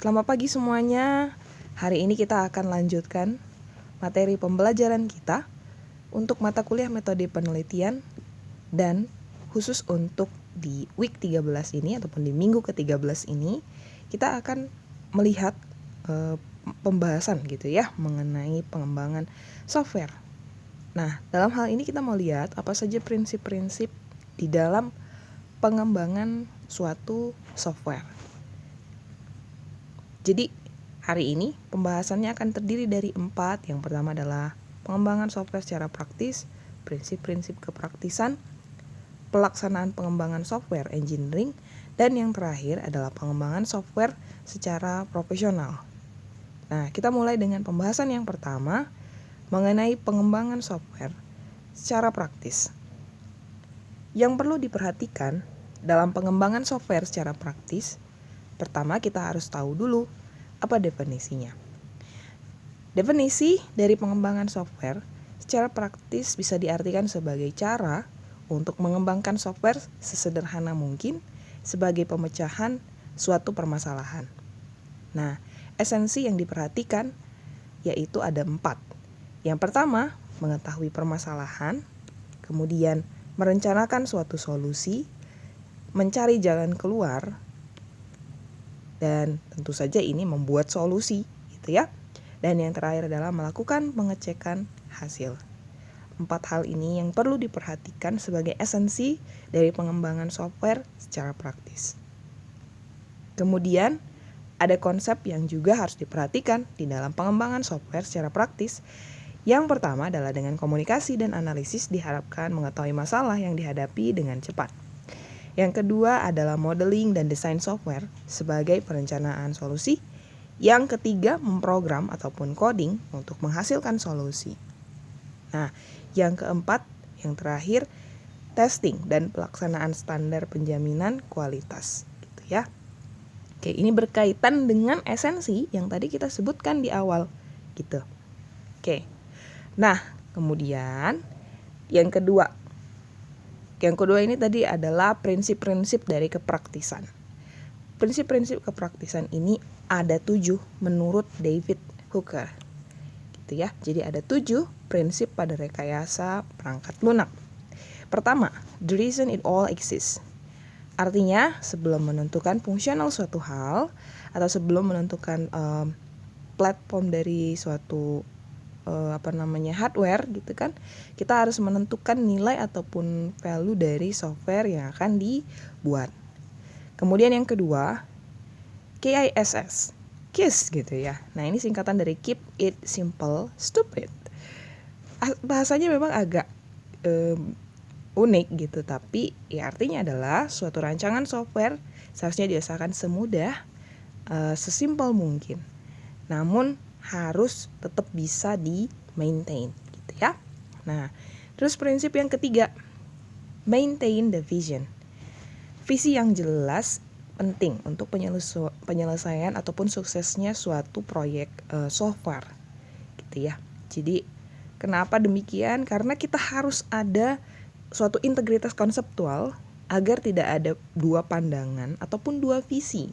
Selamat pagi semuanya. Hari ini kita akan lanjutkan materi pembelajaran kita untuk mata kuliah metode penelitian dan khusus untuk di week 13 ini ataupun di minggu ke-13 ini kita akan melihat pembahasan gitu ya mengenai pengembangan software. Nah, dalam hal ini kita mau lihat apa saja prinsip-prinsip di dalam pengembangan suatu software. Jadi hari ini pembahasannya akan terdiri dari 4. Yang pertama adalah pengembangan software secara praktis, prinsip-prinsip kepraktisan, pelaksanaan pengembangan software engineering, dan yang terakhir adalah pengembangan software secara profesional. Nah, kita mulai dengan pembahasan yang pertama mengenai pengembangan software secara praktis. Yang perlu diperhatikan dalam pengembangan software secara praktis, pertama kita harus tahu dulu apa definisinya. Definisi dari pengembangan software secara praktis bisa diartikan sebagai cara untuk mengembangkan software sesederhana mungkin sebagai pemecahan suatu permasalahan. Nah, esensi yang diperhatikan yaitu ada 4. Yang pertama, mengetahui permasalahan, kemudian merencanakan suatu solusi, mencari jalan keluar, dan tentu saja ini membuat solusi gitu ya. Dan yang terakhir adalah melakukan pengecekan hasil. 4 hal ini yang perlu diperhatikan sebagai esensi dari pengembangan software secara praktis. Kemudian ada konsep yang juga harus diperhatikan di dalam pengembangan software secara praktis. Yang pertama adalah dengan komunikasi dan analisis diharapkan mengetahui masalah yang dihadapi dengan cepat. Yang kedua adalah modeling dan desain software sebagai perencanaan solusi. Yang ketiga memprogram ataupun coding untuk menghasilkan solusi. Nah, yang keempat, yang terakhir testing dan pelaksanaan standar penjaminan kualitas gitu ya. Oke, ini berkaitan dengan esensi yang tadi kita sebutkan di awal gitu. Oke. Nah, kemudian yang kedua ini tadi adalah prinsip-prinsip dari kepraktisan. Prinsip-prinsip kepraktisan ini ada 7 menurut David Hooker. Gitu ya. Jadi ada 7 prinsip pada rekayasa perangkat lunak. Pertama, the reason it all exists. Artinya, sebelum menentukan fungsional suatu hal atau sebelum menentukan platform dari suatu hardware gitu kan, kita harus menentukan nilai ataupun value dari software yang akan dibuat. Kemudian yang kedua, KISS, KISS gitu ya. Nah, ini singkatan dari Keep It Simple, Stupid. Bahasanya memang agak unik gitu, tapi ya artinya adalah suatu rancangan software seharusnya diusahakan semudah, sesimpel mungkin. Namun harus tetap bisa di-maintain gitu ya. Nah, terus prinsip yang ketiga, maintain the vision. Visi yang jelas penting untuk penyelesaian ataupun suksesnya suatu proyek software gitu ya. Jadi kenapa demikian? Karena kita harus ada suatu integritas konseptual agar tidak ada 2 pandangan ataupun 2 visi.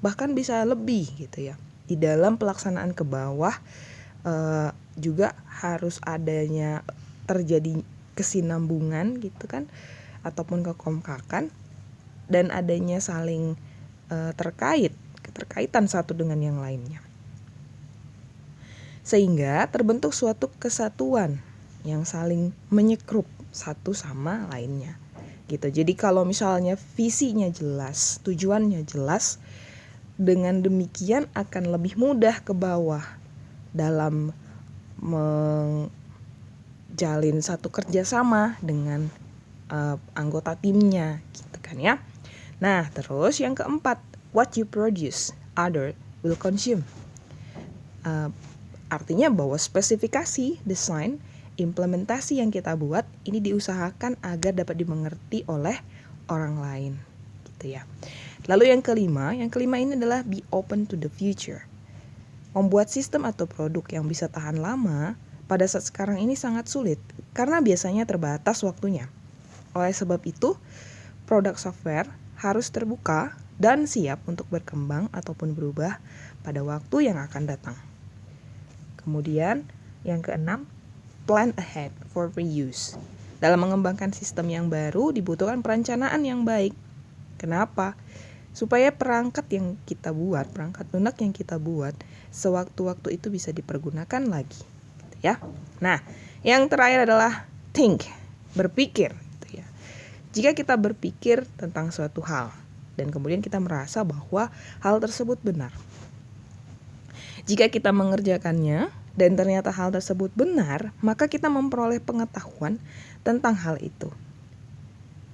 Bahkan bisa lebih gitu ya. Di dalam pelaksanaan ke bawah juga harus adanya terjadi kesinambungan gitu kan, ataupun kekompakan dan adanya saling keterkaitan satu dengan yang lainnya. Sehingga terbentuk suatu kesatuan yang saling menyekrup satu sama lainnya. Gitu. Jadi kalau misalnya visinya jelas, tujuannya jelas, dengan demikian akan lebih mudah ke bawah dalam menjalin satu kerjasama dengan anggota timnya gitu kan ya. Nah, terus yang keempat, what you produce, other will consume. Artinya bahwa spesifikasi, desain, implementasi yang kita buat ini diusahakan agar dapat dimengerti oleh orang lain gitu ya. Lalu yang kelima ini adalah be open to the future. Membuat sistem atau produk yang bisa tahan lama pada saat sekarang ini sangat sulit karena biasanya terbatas waktunya. Oleh sebab itu, produk software harus terbuka dan siap untuk berkembang ataupun berubah pada waktu yang akan datang. Kemudian yang keenam, plan ahead for reuse. Dalam mengembangkan sistem yang baru dibutuhkan perencanaan yang baik. Kenapa? Supaya perangkat lunak yang kita buat, sewaktu-waktu itu bisa dipergunakan lagi. Gitu ya. Nah, yang terakhir adalah think, berpikir. Gitu ya. Jika kita berpikir tentang suatu hal, dan kemudian kita merasa bahwa hal tersebut benar. Jika kita mengerjakannya, dan ternyata hal tersebut benar, maka kita memperoleh pengetahuan tentang hal itu.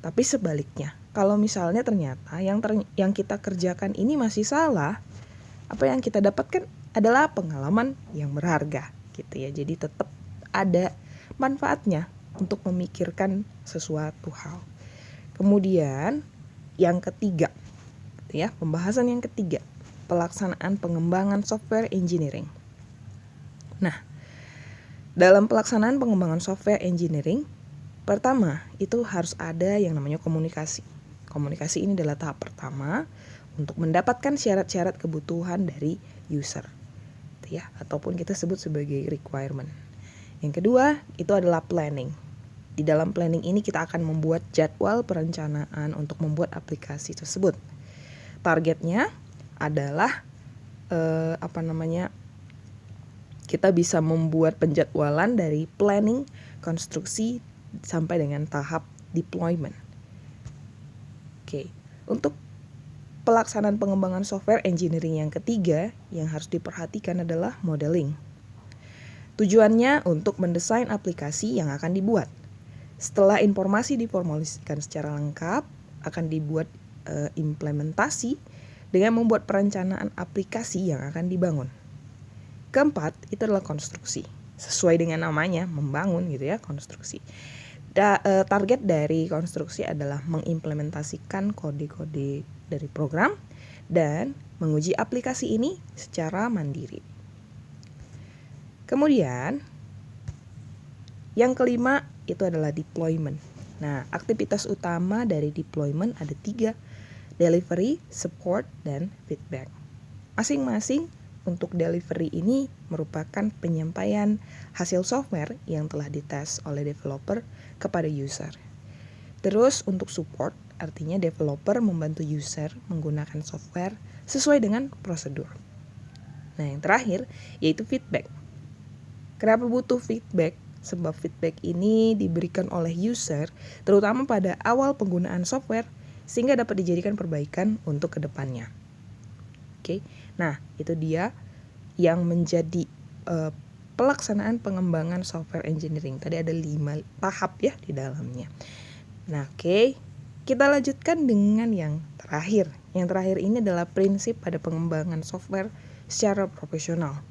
Tapi sebaliknya, kalau misalnya ternyata yang kita kerjakan ini masih salah, apa yang kita dapatkan adalah pengalaman yang berharga, gitu ya. Jadi tetap ada manfaatnya untuk memikirkan sesuatu hal. Kemudian yang ketiga, gitu ya, pembahasan yang ketiga, pelaksanaan pengembangan software engineering. Nah, dalam pelaksanaan pengembangan software engineering, pertama, itu harus ada yang namanya komunikasi. Komunikasi ini adalah tahap pertama untuk mendapatkan syarat-syarat kebutuhan dari user, ya, ataupun kita sebut sebagai requirement. Yang kedua, itu adalah planning. Di dalam planning ini kita akan membuat jadwal perencanaan untuk membuat aplikasi tersebut. Targetnya adalah kita bisa membuat penjadwalan dari planning, konstruksi sampai dengan tahap deployment. Oke, untuk pelaksanaan pengembangan software engineering yang ketiga yang harus diperhatikan adalah modeling. Tujuannya untuk mendesain aplikasi yang akan dibuat. Setelah informasi diformulasikan secara lengkap, akan dibuat implementasi dengan membuat perencanaan aplikasi yang akan dibangun. Keempat, itu adalah konstruksi. Sesuai dengan namanya, membangun gitu ya, konstruksi. Target dari konstruksi adalah mengimplementasikan kode-kode dari program dan menguji aplikasi ini secara mandiri. Kemudian, yang kelima itu adalah deployment. Nah, aktivitas utama dari deployment ada 3, delivery, support, dan feedback. Masing-masing untuk delivery ini merupakan penyampaian hasil software yang telah dites oleh developer kepada user. Terus untuk support, artinya developer membantu user menggunakan software sesuai dengan prosedur. Nah, yang terakhir yaitu feedback. Kenapa butuh feedback? Sebab feedback ini diberikan oleh user terutama pada awal penggunaan software sehingga dapat dijadikan perbaikan untuk kedepannya. Oke, nah itu dia yang menjadi pelaksanaan pengembangan software engineering. Tadi ada 5 tahap ya di dalamnya. Nah, oke, kita lanjutkan dengan yang terakhir. Yang terakhir ini adalah prinsip pada pengembangan software secara profesional.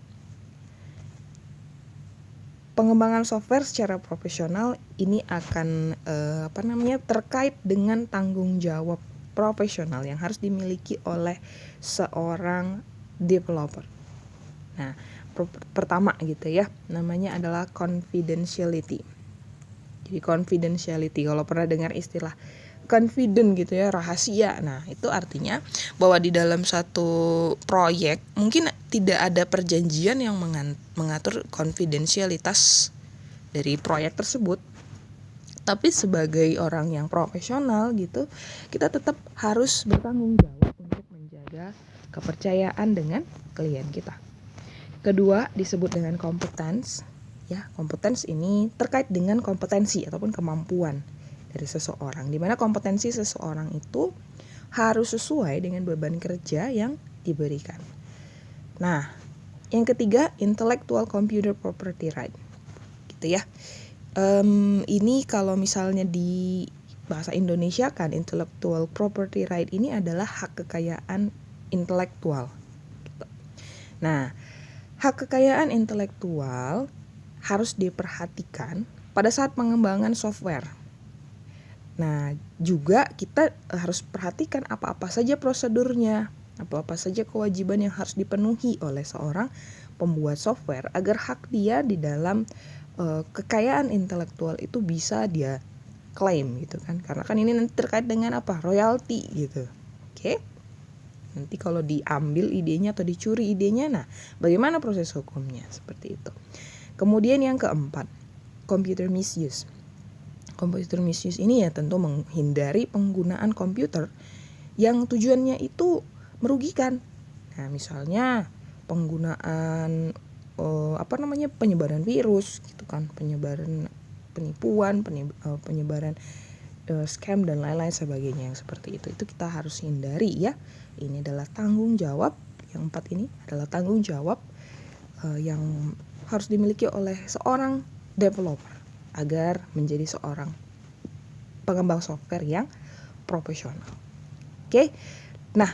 Pengembangan software secara profesional ini akan terkait dengan tanggung jawab profesional yang harus dimiliki oleh seorang developer. Nah, pertama gitu ya, namanya adalah confidentiality. Jadi confidentiality, kalau pernah dengar istilah confident gitu ya, rahasia. Nah, itu artinya bahwa di dalam satu proyek mungkin tidak ada perjanjian yang mengatur konfidensialitas dari proyek tersebut. Tapi sebagai orang yang profesional gitu, kita tetap harus bertanggung jawab untuk menjaga kepercayaan dengan klien kita. Kedua, disebut dengan competence. Ya, competence ini terkait dengan kompetensi ataupun kemampuan dari seseorang, di mana kompetensi seseorang itu harus sesuai dengan beban kerja yang diberikan. Nah, yang ketiga, intellectual computer property right, gitu ya. Ini kalau misalnya di bahasa Indonesia kan, intellectual property right ini adalah hak kekayaan intelektual. Gitu. Nah, hak kekayaan intelektual harus diperhatikan pada saat pengembangan software. Nah, juga kita harus perhatikan apa-apa saja prosedurnya, apa-apa saja kewajiban yang harus dipenuhi oleh seorang pembuat software agar hak dia di dalam kekayaan intelektual itu bisa dia claim gitu kan, karena kan ini nanti terkait dengan apa, royalti gitu. Oke, nanti kalau diambil idenya atau dicuri idenya, nah bagaimana proses hukumnya, seperti itu. Kemudian yang keempat, computer misuse. Computer misuse ini ya tentu menghindari penggunaan komputer yang tujuannya itu merugikan. Nah misalnya penggunaan penyebaran virus gitu kan, penyebaran penipuan, penyebaran scam dan lain-lain sebagainya yang seperti itu kita harus hindari ya. Ini adalah tanggung jawab, yang 4 ini adalah tanggung jawab yang harus dimiliki oleh seorang developer agar menjadi seorang pengembang software yang profesional. Oke, nah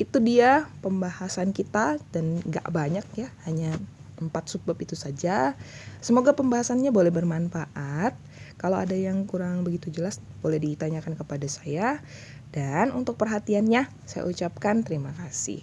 itu dia pembahasan kita, dan gak banyak ya, hanya 4 subbab itu saja. Semoga pembahasannya boleh bermanfaat. Kalau ada yang kurang begitu jelas boleh ditanyakan kepada saya. Dan untuk perhatiannya saya ucapkan terima kasih.